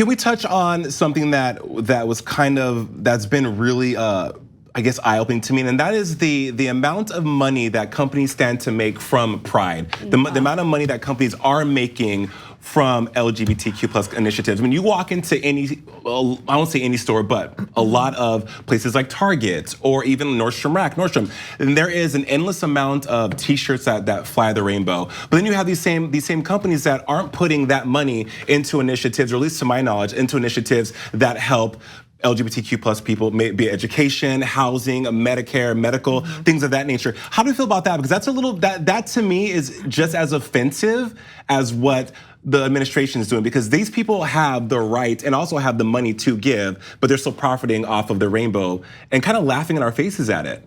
Can we touch on something that was that's been really I guess eye-opening to me, and that is the amount of money that companies stand to make from Pride. The amount of money that companies are making from LGBTQ plus initiatives. When you walk into any, well, I won't say any store, but a lot of places like Target or even Nordstrom, and there is an endless amount of T-shirts that fly the rainbow. But then you have these same companies that aren't putting that money into initiatives, or at least to my knowledge, into initiatives that help LGBTQ plus people, be education, housing, Medicare, medical, things of that nature. How do you feel about that? Because that's a little, that to me is just as offensive as what the administration is doing, because these people have the right and also have the money to give, but they're still profiting off of the rainbow and kind of laughing in our faces at it.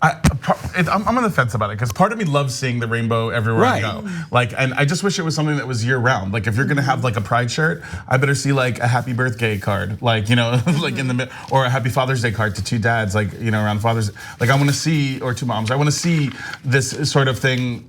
I'm on the fence about it, because part of me loves seeing the rainbow everywhere I go. Like, and I just wish it was something that was year round. Like, if you're gonna have like a Pride shirt, I better see like a happy birthday card, like, you know, like in the, or a happy Father's Day card to two dads, like, you know, around Father's. Like, I want to see, or two moms. I want to see this sort of thing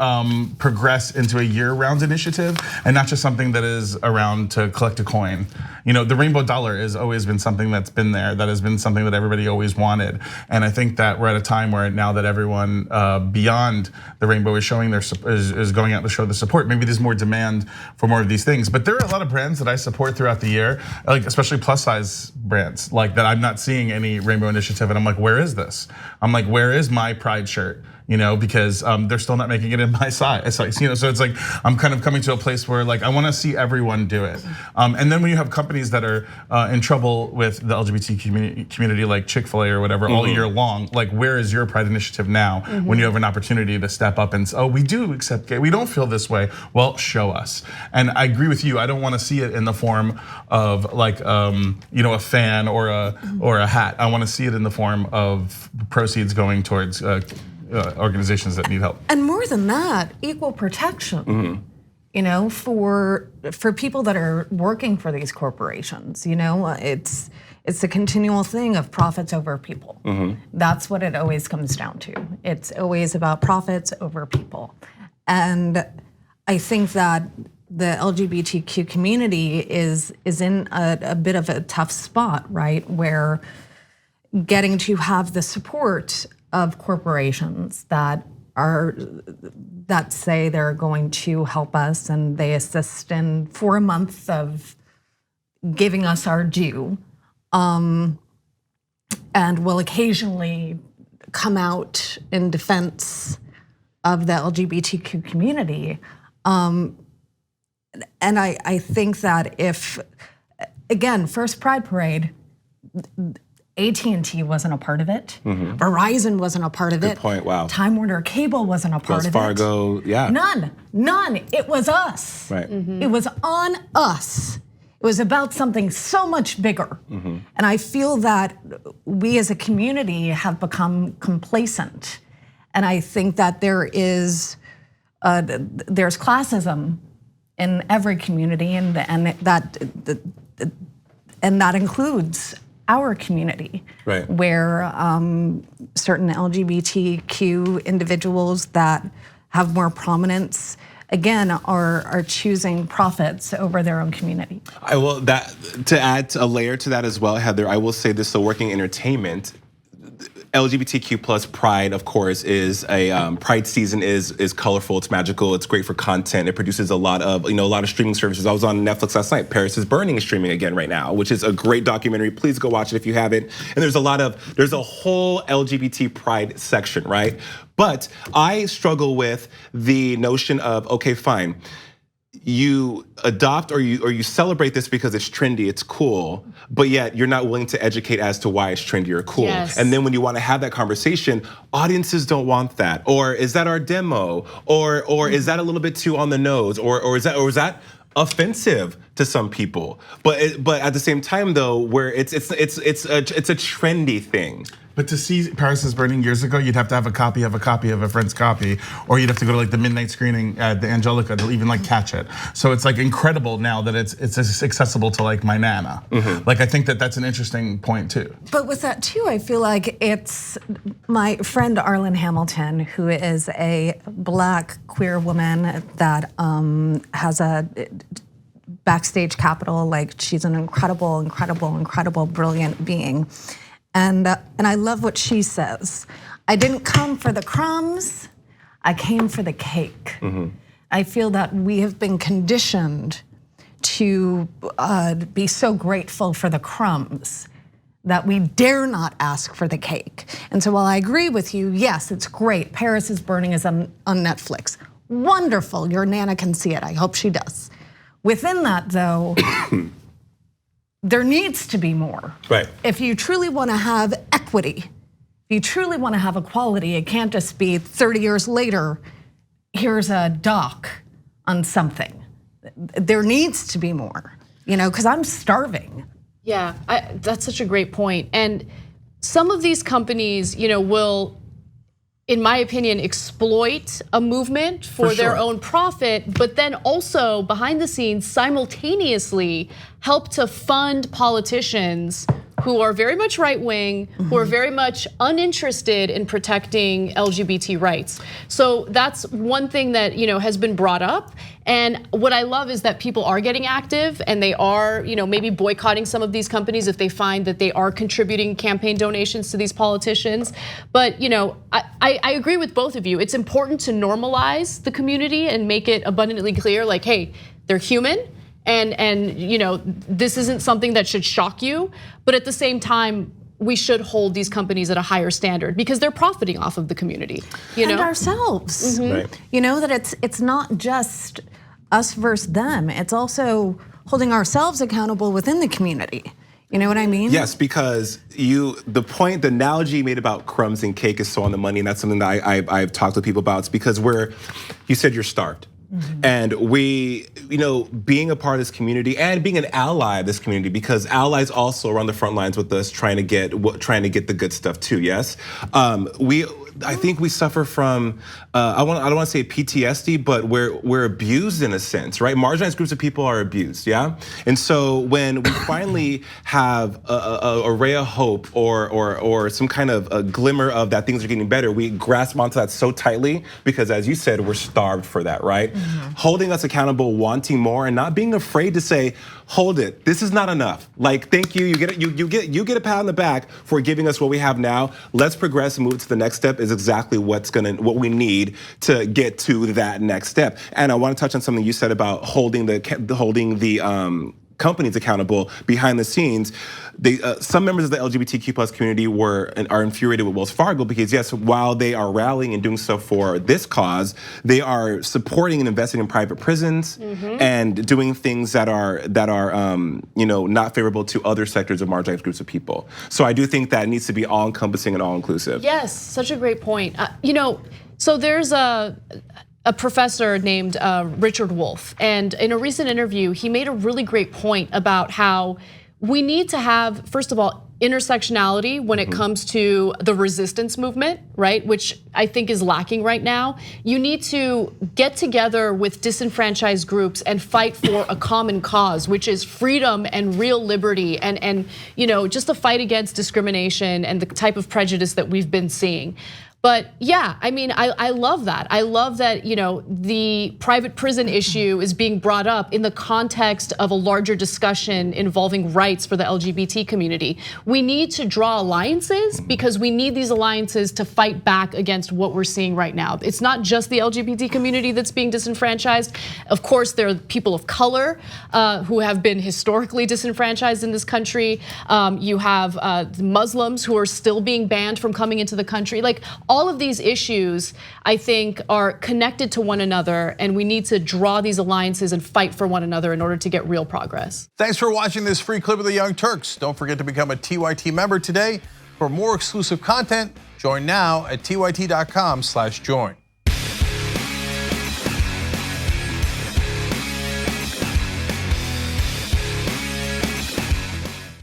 progress into a year-round initiative, and not just something that is around to collect a coin. You know, the rainbow dollar has always been something that's been there. That has been something that everybody always wanted. And I think that we're at a time where now that everyone beyond the rainbow is showing is going out to show the support. Maybe there's more demand for more of these things. But there are a lot of brands that I support throughout the year, like especially plus size brands, like that I'm not seeing any rainbow initiative, and I'm like, where is this? I'm like, where is my Pride shirt? You know, because they're still not making it in my size. You know, so it's like I'm kind of coming to a place where like I want to see everyone do it. And then when you have companies that are in trouble with the LGBT community, like Chick-fil-A or whatever, all year long, like where is your Pride initiative now when you have an opportunity to step up and say, oh, we do accept gay, we don't feel this way. Well, show us. And I agree with you. I don't want to see it in the form of like you know, a fan or a hat. I want to see it in the form of proceeds going towards organizations that need help. And more than that, equal protection. You know, for people that are working for these corporations, you know, it's a continual thing of profits over people. That's what it always comes down to. It's always about profits over people. And I think that the LGBTQ community is in a bit of a tough spot, right? Where getting to have the support of corporations that say they're going to help us and they assist in 4 months of giving us our due, and will occasionally come out in defense of the LGBTQ community. And I think that if, again, first Pride Parade, AT&T wasn't a part of it. Verizon wasn't a part of it. Good point, wow. Time Warner Cable wasn't a part of it. Wells Fargo, yeah. None, it was us. Right. It was on us. It was about something so much bigger. And I feel that we as a community have become complacent. And I think that there's classism in every community, and that includes our community, right, where certain LGBTQ individuals that have more prominence, again, are choosing profits over their own community. I will, to add a layer to that as well, Heather, I will say this, so working entertainment, LGBTQ plus Pride, of course, is a Pride season is colorful, it's magical, it's great for content. It produces a lot of streaming services. I was on Netflix last night. Paris is Burning is streaming again right now, which is a great documentary. Please go watch it if you haven't. And there's a whole LGBT Pride section, right? But I struggle with the notion of, okay, fine, you adopt or you celebrate this because it's trendy, it's cool, but yet you're not willing to educate as to why it's trendy or cool. Yes. And then when you want to have that conversation, audiences don't want that. Or is that our demo? Or is that a little bit too on the nose? Or is that offensive to some people? But at the same time though, where it's a trendy thing. But to see Paris is Burning years ago, you'd have to have a copy of a friend's copy, or you'd have to go to like the midnight screening at the Angelica to even like catch it. So it's like incredible now that it's accessible to like my nana. Like I think that that's an interesting point too. But with that too, I feel like it's my friend Arlen Hamilton, who is a Black queer woman that has backstage Capitol. Like, she's an incredible, brilliant being. And I love what she says. I didn't come for the crumbs, I came for the cake. I feel that we have been conditioned to be so grateful for the crumbs that we dare not ask for the cake. And so while I agree with you, yes, it's great. Paris is Burning is on Netflix. Wonderful, your Nana can see it, I hope she does. Within that though, there needs to be more. Right. If you truly wanna have equity, if you truly wanna have equality, it can't just be 30 years later, here's a doc on something. There needs to be more, because I'm starving. Yeah, that's such a great point. And some of these companies, will, in my opinion, exploit a movement for their own profit, but then also behind the scenes simultaneously help to fund politicians who are very much right-wing, who are very much uninterested in protecting LGBT rights. So that's one thing that has been brought up. And what I love is that people are getting active and they are maybe boycotting some of these companies if they find that they are contributing campaign donations to these politicians. But I agree with both of you. It's important to normalize the community and make it abundantly clear, like, hey, they're human. And this isn't something that should shock you, but at the same time, we should hold these companies at a higher standard because they're profiting off of the community. And ourselves. Right. That it's not just us versus them. It's also holding ourselves accountable within the community. You know what I mean? Yes, because the analogy you made about crumbs and cake is so on the money, and that's something that I've talked to people about. It's because you said you're starved. And we, being a part of this community and being an ally of this community, because allies also are on the front lines with us trying to get the good stuff too. Yes, I think we suffer from I don't want to say PTSD, but we're abused in a sense, right? Marginalized groups of people are abused, yeah. And so when we finally have a ray of hope or some kind of a glimmer of that things are getting better, we grasp onto that so tightly because, as you said, we're starved for that, right? Holding us accountable, wanting more, and not being afraid to say, hold it, this is not enough. Like, thank you, you get a pat on the back for giving us what we have now. Let's progress and move to the next step is exactly what we need to get to that next step. And I want to touch on something you said about holding the companies accountable behind the scenes. Some members of the LGBTQ plus community are infuriated with Wells Fargo because yes, while they are rallying and doing so for this cause, they are supporting and investing in private prisons and doing things that are not favorable to other sectors of marginalized groups of people. So I do think that it needs to be all encompassing and all inclusive. Yes, such a great point. So there's a professor named Richard Wolff, and in a recent interview, he made a really great point about how we need to have, first of all, intersectionality when it comes to the resistance movement, right? Which I think is lacking right now. You need to get together with disenfranchised groups and fight for a common cause, which is freedom and real liberty and just a fight against discrimination and the type of prejudice that we've been seeing. But yeah, I mean, I love that. I love that, the private prison issue is being brought up in the context of a larger discussion involving rights for the LGBT community. We need to draw alliances because we need these alliances to fight back against what we're seeing right now. It's not just the LGBT community that's being disenfranchised. Of course, there are people of color who have been historically disenfranchised in this country. You have Muslims who are still being banned from coming into the country. Like, all of these issues, I think, are connected to one another, and we need to draw these alliances and fight for one another in order to get real progress. Thanks for watching this free clip of the Young Turks. Don't forget to become a TYT member today. For more exclusive content, join now at tyt.com/join.